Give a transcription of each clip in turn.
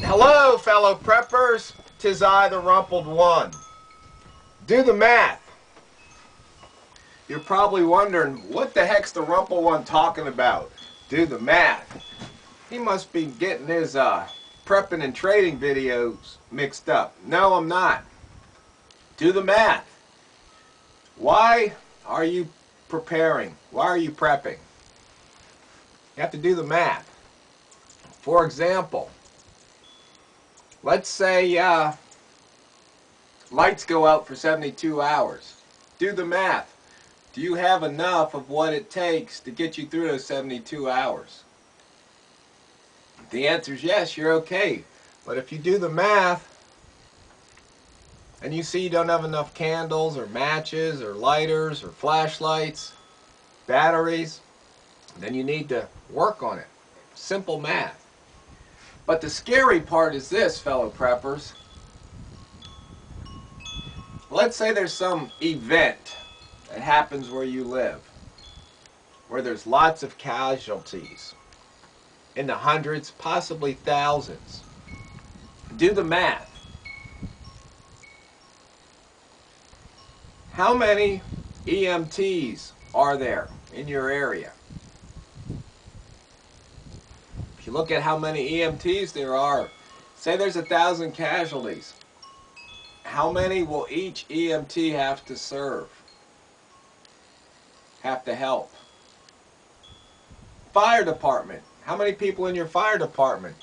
Hello, fellow preppers. 'Tis I, the Rumpled One. Do the math. You're probably wondering, what the heck's the Rumpled One talking about? Do the math. He must be getting his prepping and trading videos mixed up. No, I'm not. Do the math. Why are you preparing? Why are you prepping? You have to do the math. For example, let's say lights go out for 72 hours. Do the math. Do you have enough of what it takes to get you through those 72 hours? If the answer is yes, you're okay. But if you do the math and you see you don't have enough candles or matches or lighters or flashlights, batteries, then you need to work on it. Simple math. But the scary part is this, fellow preppers. Let's say there's some event that happens where you live, where there's lots of casualties, in the hundreds, possibly thousands. Do the math. How many EMTs are there in your area? If you look at how many EMTs there are, say there's 1,000 casualties. How many will each EMT have to serve? Have to help? Fire department. How many people in your fire department?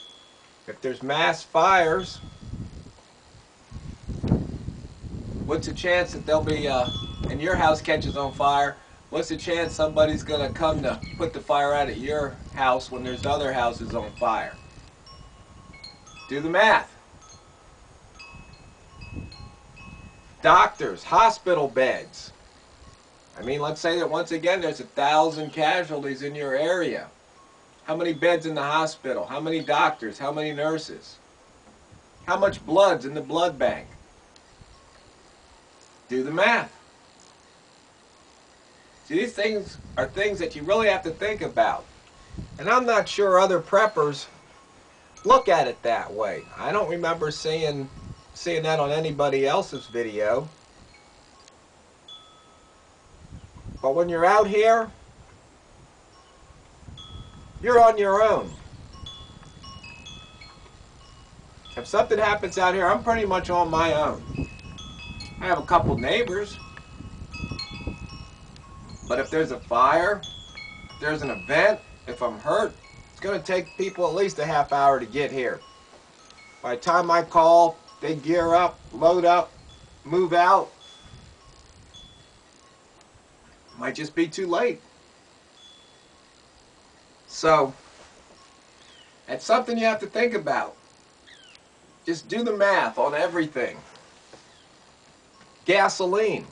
If there's mass fires, what's the chance that they'll be, and your house catches on fire, what's the chance somebody's going to come to put the fire out at your house when there's other houses on fire? Do the math. Doctors, hospital beds. I mean, let's say that once again there's 1,000 casualties in your area. How many beds in the hospital? How many doctors? How many nurses? How much blood's in the blood bank? Do the math. See, these things are things that you really have to think about. And I'm not sure other preppers look at it that way. I don't remember seeing that on anybody else's video. But when you're out here, you're on your own. If something happens out here, I'm pretty much on my own. I have a couple neighbors. But if there's a fire, if there's an event, if I'm hurt, it's going to take people at least a half hour to get here. By the time I call, they gear up, load up, move out. Might just be too late. So, that's something you have to think about. Just do the math on everything. Gasoline.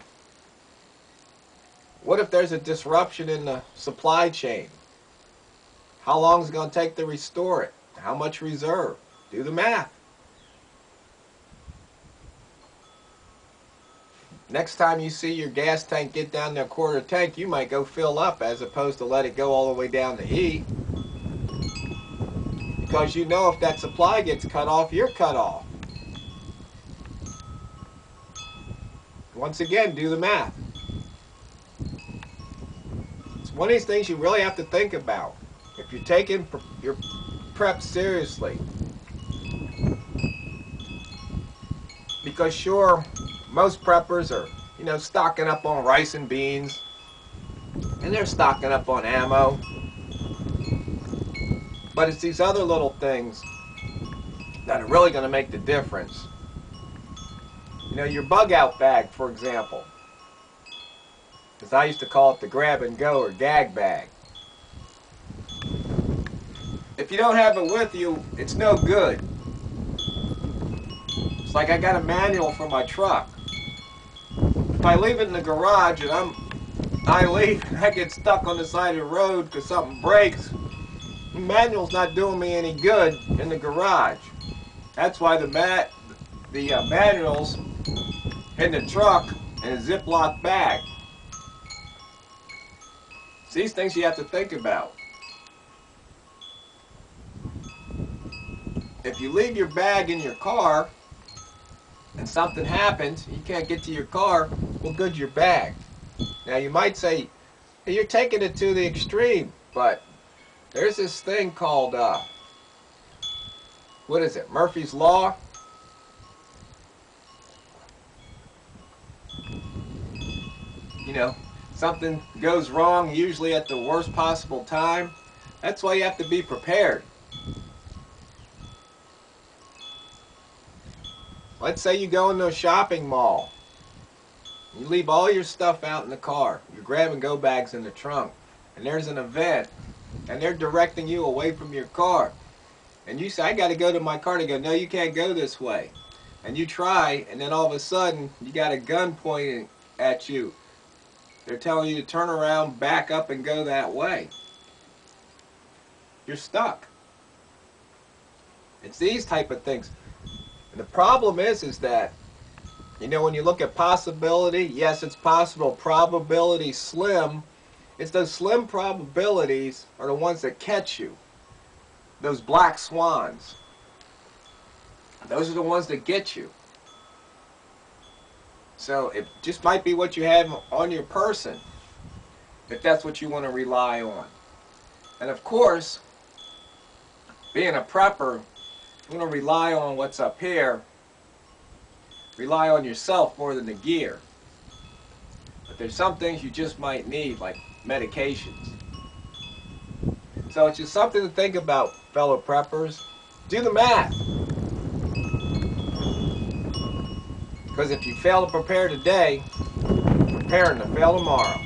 What if there's a disruption in the supply chain? How long is it going to take to restore it? How much reserve? Do the math. Next time you see your gas tank get down to a quarter tank, you might go fill up as opposed to let it go all the way down to E. Because you know if that supply gets cut off, you're cut off. Once again, do the math. It's one of these things you really have to think about if you're taking your prep seriously. Because sure, most preppers are, stocking up on rice and beans, and they're stocking up on ammo. But it's these other little things that are really going to make the difference. Your bug out bag, for example. Because I used to call it the grab and go or gag bag. If you don't have it with you, it's no good. It's like I got a manual for my truck. If I leave it in the garage and I get stuck on the side of the road because something breaks, the manual's not doing me any good in the garage. That's why the manual's in the truck in a Ziploc bag. It's these things you have to think about. if you leave your bag in your car and something happens, you can't get to your car, well, good's your bag. Now you might say, hey, you're taking it to the extreme, but there's this thing called, what is it, Murphy's Law? You know, something goes wrong usually at the worst possible time. That's why you have to be prepared. Let's say you go into a shopping mall. You leave all your stuff out in the car. Your grab-and-go bag's in the trunk. And there's an event. And they're directing you away from your car. And you say, I got to go to my car. They go, no, you can't go this way. And you try, and then all of a sudden, you got a gun pointing at you. They're telling you to turn around, back up, and go that way. You're stuck. It's these type of things. And the problem is that, you know, when you look at possibility, yes, it's possible. Probability slim. It's those slim probabilities are the ones that catch you. Those black swans. Those are the ones that get you. So it just might be what you have on your person, if that's what you want to rely on. And of course, being a prepper, you want to rely on what's up here. Rely on yourself more than the gear. But there's some things you just might need, like medications. So it's just something to think about, fellow preppers. Do the math. Because if you fail to prepare today, you're preparing to fail tomorrow.